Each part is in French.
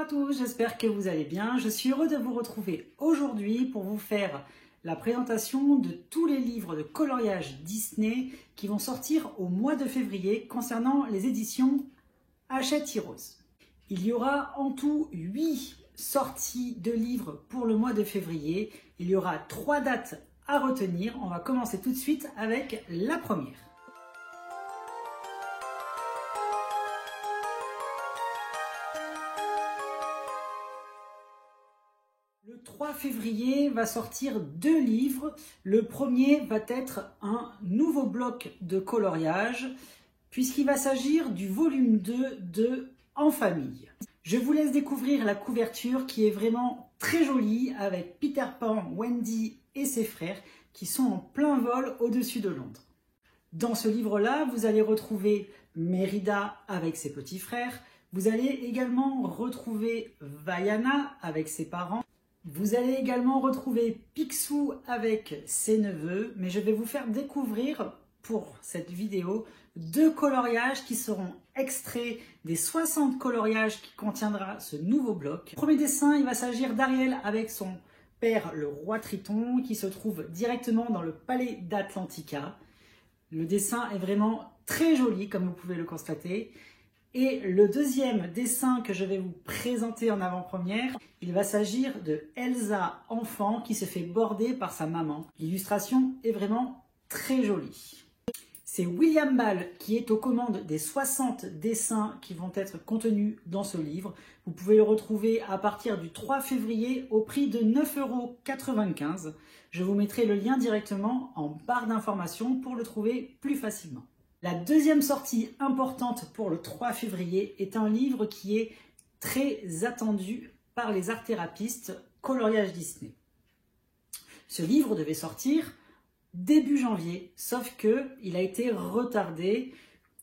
à tous, j'espère que vous allez bien. Je suis heureux de vous retrouver aujourd'hui pour vous faire la présentation de tous les livres de coloriage Disney qui vont sortir au mois de février concernant les éditions Hachette Heroes. Il y aura en tout 8 sorties de livres pour le mois de février. Il y aura 3 dates à retenir. On va commencer tout de suite avec la première. Le 3 février va sortir 2 livres. Le premier va être un nouveau bloc de coloriage puisqu'il va s'agir du volume 2 de En famille. Je vous laisse découvrir la couverture qui est vraiment très jolie avec Peter Pan, Wendy et ses frères qui sont en plein vol au-dessus de Londres. Dans ce livre-là, vous allez retrouver Mérida avec ses petits frères. Vous allez également retrouver Vaiana avec ses parents. Vous allez également retrouver Picsou avec ses neveux, mais je vais vous faire découvrir pour cette vidéo 2 coloriages qui seront extraits des 60 coloriages qui contiendra ce nouveau bloc. Le premier dessin, il va s'agir d'Ariel avec son père, le roi Triton, qui se trouve directement dans le palais d'Atlantica. Le dessin est vraiment très joli, comme vous pouvez le constater. Et le deuxième dessin que je vais vous présenter en avant-première, il va s'agir de Elsa enfant qui se fait border par sa maman. L'illustration est vraiment très jolie. C'est William Ball qui est aux commandes des 60 dessins qui vont être contenus dans ce livre. Vous pouvez le retrouver à partir du 3 février au prix de 9,95 €. Je vous mettrai le lien directement en barre d'informations pour le trouver plus facilement. La deuxième sortie importante pour le 3 février est un livre qui est très attendu par les art-thérapistes coloriage Disney. Ce livre devait sortir début janvier, sauf qu'il a été retardé,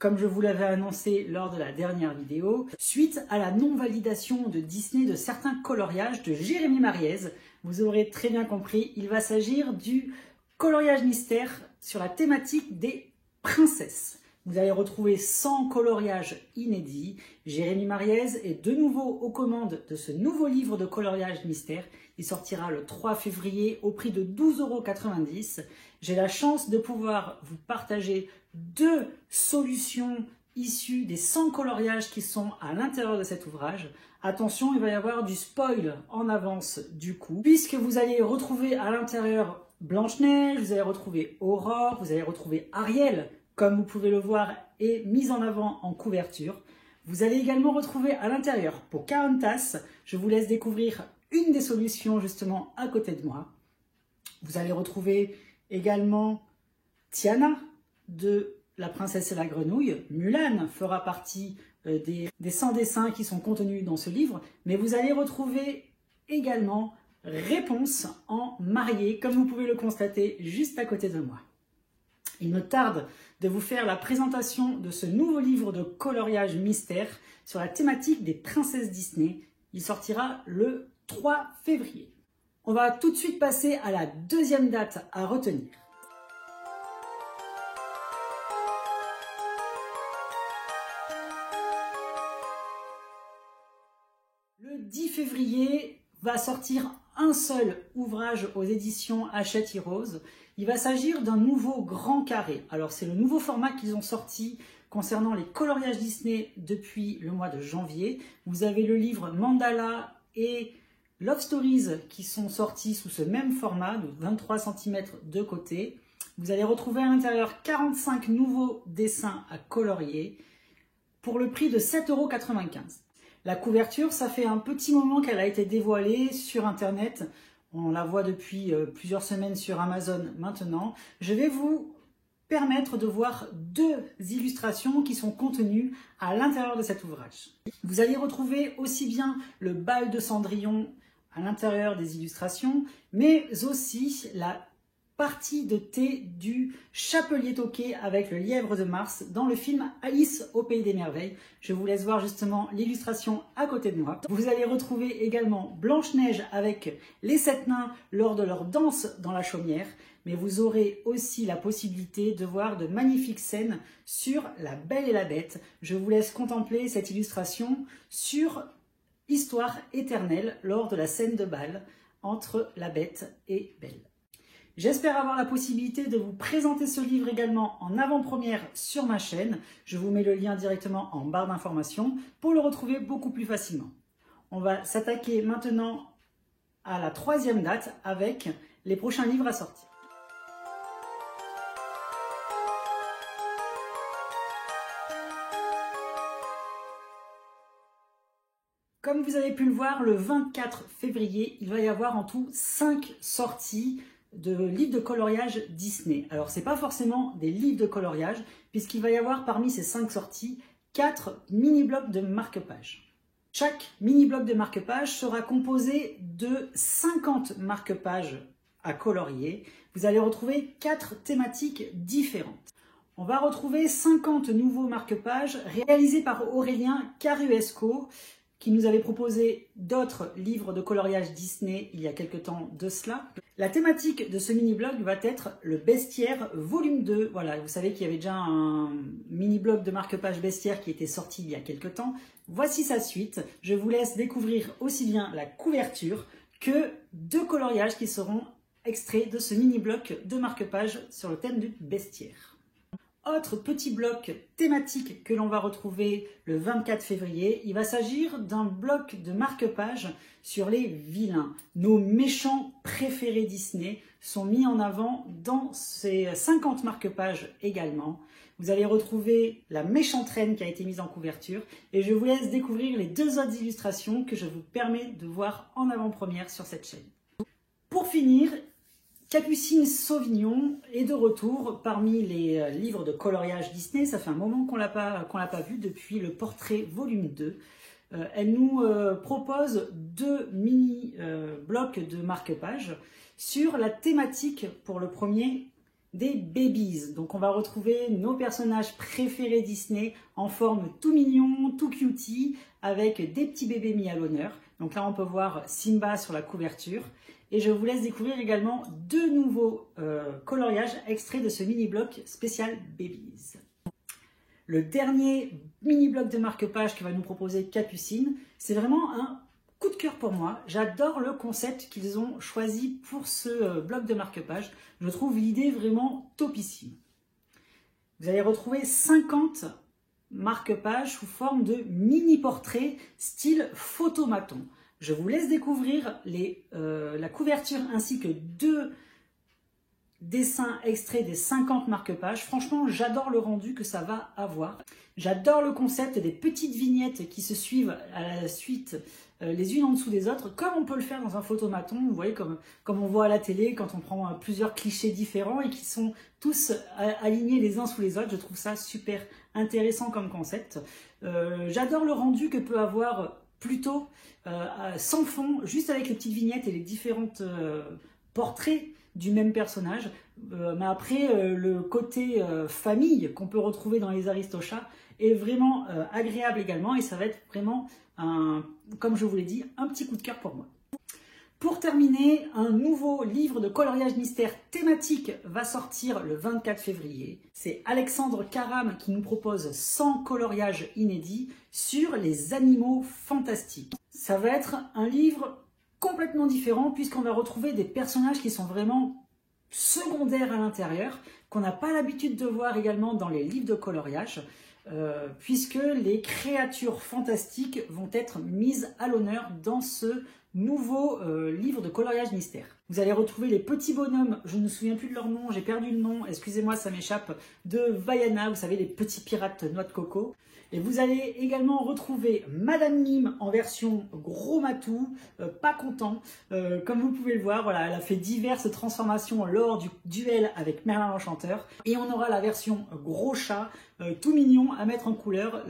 comme je vous l'avais annoncé lors de la dernière vidéo, suite à la non-validation de Disney de certains coloriages de Jérémy Mariez. Vous aurez très bien compris, il va s'agir du coloriage mystère sur la thématique des princesses. Vous allez retrouver 100 coloriages inédits. Jérémy Mariez est de nouveau aux commandes de ce nouveau livre de coloriage mystère. Il sortira le 3 février au prix de 12,90 €. J'ai la chance de pouvoir vous partager 2 solutions issues des 100 coloriages qui sont à l'intérieur de cet ouvrage. Attention, il va y avoir du spoil en avance du coup, puisque vous allez retrouver à l'intérieur Blanche-Neige, vous allez retrouver Aurore, vous allez retrouver Ariel, comme vous pouvez le voir, est mise en avant en couverture. Vous allez également retrouver à l'intérieur Pocahontas. Je vous laisse découvrir une des solutions justement à côté de moi. Vous allez retrouver également Tiana de La Princesse et la Grenouille. Mulan fera partie des 100 dessins qui sont contenus dans ce livre. Mais vous allez retrouver également Réponse en mariée, comme vous pouvez le constater juste à côté de moi. Il me tarde de vous faire la présentation de ce nouveau livre de coloriage mystère sur la thématique des princesses Disney. Il sortira le 3 février. On va tout de suite passer à la deuxième date à retenir. Le 10 février va sortir un seul ouvrage aux éditions Hachette Heroes. Il va s'agir d'un nouveau grand carré. Alors c'est le nouveau format qu'ils ont sorti concernant les coloriages Disney depuis le mois de janvier. Vous avez le livre Mandala et Love Stories qui sont sortis sous ce même format de 23 cm de côté. Vous allez retrouver à l'intérieur 45 nouveaux dessins à colorier pour le prix de 7,95 €. La couverture, ça fait un petit moment qu'elle a été dévoilée sur Internet. On la voit depuis plusieurs semaines sur Amazon maintenant. Je vais vous permettre de voir 2 illustrations qui sont contenues à l'intérieur de cet ouvrage. Vous allez retrouver aussi bien le bal de Cendrillon à l'intérieur des illustrations, mais aussi la partie de thé du Chapelier Toqué avec le lièvre de Mars dans le film Alice au Pays des Merveilles. Je vous laisse voir justement l'illustration à côté de moi. Vous allez retrouver également Blanche-Neige avec les 7 nains lors de leur danse dans la chaumière, mais vous aurez aussi la possibilité de voir de magnifiques scènes sur La Belle et la Bête. Je vous laisse contempler cette illustration sur Histoire éternelle lors de la scène de bal entre la Bête et Belle. J'espère avoir la possibilité de vous présenter ce livre également en avant-première sur ma chaîne. Je vous mets le lien directement en barre d'informations pour le retrouver beaucoup plus facilement. On va s'attaquer maintenant à la 3e date avec les prochains livres à sortir. Comme vous avez pu le voir, le 24 février, il va y avoir en tout 5 sorties de livres de coloriage Disney. Alors, ce n'est pas forcément des livres de coloriage, puisqu'il va y avoir parmi ces 5 sorties 4 mini-blocs de marque-pages. Chaque mini-bloc de marque-page sera composé de 50 marque-pages à colorier. Vous allez retrouver 4 thématiques différentes. On va retrouver 50 nouveaux marque-pages réalisés par Aurélien Caruesco, qui nous avait proposé d'autres livres de coloriage Disney il y a quelque temps de cela. La thématique de ce mini-blog va être le bestiaire volume 2. Voilà, vous savez qu'il y avait déjà un mini-blog de marque-page bestiaire qui était sorti il y a quelque temps. Voici sa suite. Je vous laisse découvrir aussi bien la couverture que 2 coloriages qui seront extraits de ce mini-bloc de marque-page sur le thème du bestiaire. Autre petit bloc thématique que l'on va retrouver le 24 février, il va s'agir d'un bloc de marque-page sur les vilains. Nos méchants préférés Disney sont mis en avant dans ces 50 marque-pages également. Vous allez retrouver la méchante reine qui a été mise en couverture et je vous laisse découvrir les 2 autres illustrations que je vous permets de voir en avant-première sur cette chaîne. Pour finir, Capucine Sauvignon est de retour parmi les livres de coloriage Disney. Ça fait un moment qu'on l'a pas vu depuis le portrait volume 2. Elle nous propose 2 mini-blocs de marque-page sur la thématique pour le premier des babies. Donc on va retrouver nos personnages préférés Disney en forme tout mignon, tout cutie, avec des petits bébés mis à l'honneur. Donc là on peut voir Simba sur la couverture. Et je vous laisse découvrir également 2 nouveaux coloriages extraits de ce mini-bloc spécial Babies. Le dernier mini-bloc de marque-page que va nous proposer Capucine, c'est vraiment un coup de cœur pour moi. J'adore le concept qu'ils ont choisi pour ce bloc de marque-page. Je trouve l'idée vraiment topissime. Vous allez retrouver 50 marque-pages sous forme de mini-portraits style photomaton. Je vous laisse découvrir la couverture ainsi que 2 dessins extraits des 50 marque-pages. Franchement, j'adore le rendu que ça va avoir. J'adore le concept des petites vignettes qui se suivent à la suite les unes en dessous des autres, comme on peut le faire dans un photomaton. Vous voyez, comme on voit à la télé quand on prend plusieurs clichés différents et qui sont tous alignés les uns sous les autres. Je trouve ça super intéressant comme concept. J'adore le rendu que peut avoir plutôt sans fond, juste avec les petites vignettes et les différentes portraits du même personnage. Mais après, le côté famille qu'on peut retrouver dans les Aristochats est vraiment agréable également et ça va être vraiment, comme je vous l'ai dit, un petit coup de cœur pour moi. Pour terminer, un nouveau livre de coloriage mystère thématique va sortir le 24 février. C'est Alexandre Caram qui nous propose 100 coloriages inédits sur les animaux fantastiques. Ça va être un livre complètement différent puisqu'on va retrouver des personnages qui sont vraiment secondaires à l'intérieur, qu'on n'a pas l'habitude de voir également dans les livres de coloriage, puisque les créatures fantastiques vont être mises à l'honneur dans ce nouveau livre de coloriage mystère. Vous allez retrouver les petits bonhommes, je ne me souviens plus de leur nom, j'ai perdu le nom, excusez-moi, ça m'échappe, de Vaiana, vous savez, les petits pirates noix de coco. Et vous allez également retrouver Madame Mime en version gros matou, pas content. Comme vous pouvez le voir, voilà, elle a fait diverses transformations lors du duel avec Merlin l'Enchanteur. Et on aura la version gros chat, tout mignon à mettre en couleur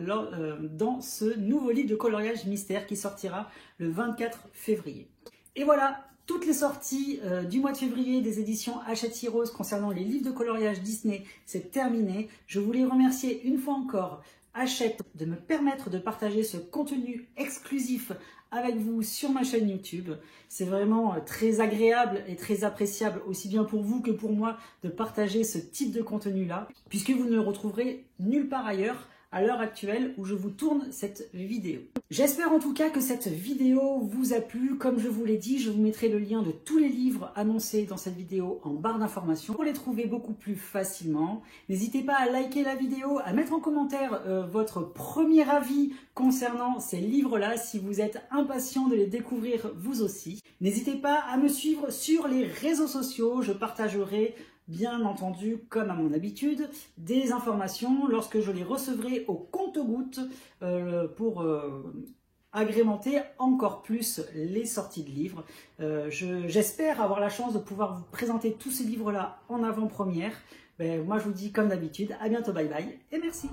dans ce nouveau livre de coloriage mystère qui sortira le 24 février. Et voilà, toutes les sorties du mois de février des éditions Hachette Heroes concernant les livres de coloriage Disney, c'est terminé. Je voulais remercier une fois encore Hachette de me permettre de partager ce contenu exclusif avec vous sur ma chaîne YouTube. C'est vraiment très agréable et très appréciable aussi bien pour vous que pour moi de partager ce type de contenu-là, puisque vous ne le retrouverez nulle part ailleurs à l'heure actuelle où je vous tourne cette vidéo. J'espère en tout cas que cette vidéo vous a plu. Comme je vous l'ai dit, je vous mettrai le lien de tous les livres annoncés dans cette vidéo en barre d'informations pour les trouver beaucoup plus facilement. N'hésitez pas à liker la vidéo, à mettre en commentaire votre premier avis concernant ces livres-là si vous êtes impatient de les découvrir vous aussi. N'hésitez pas à me suivre sur les réseaux sociaux, je partagerai bien entendu, comme à mon habitude, des informations lorsque je les recevrai au compte-gouttes pour agrémenter encore plus les sorties de livres. J'espère avoir la chance de pouvoir vous présenter tous ces livres-là en avant-première. Moi, je vous dis comme d'habitude, à bientôt, bye bye et merci.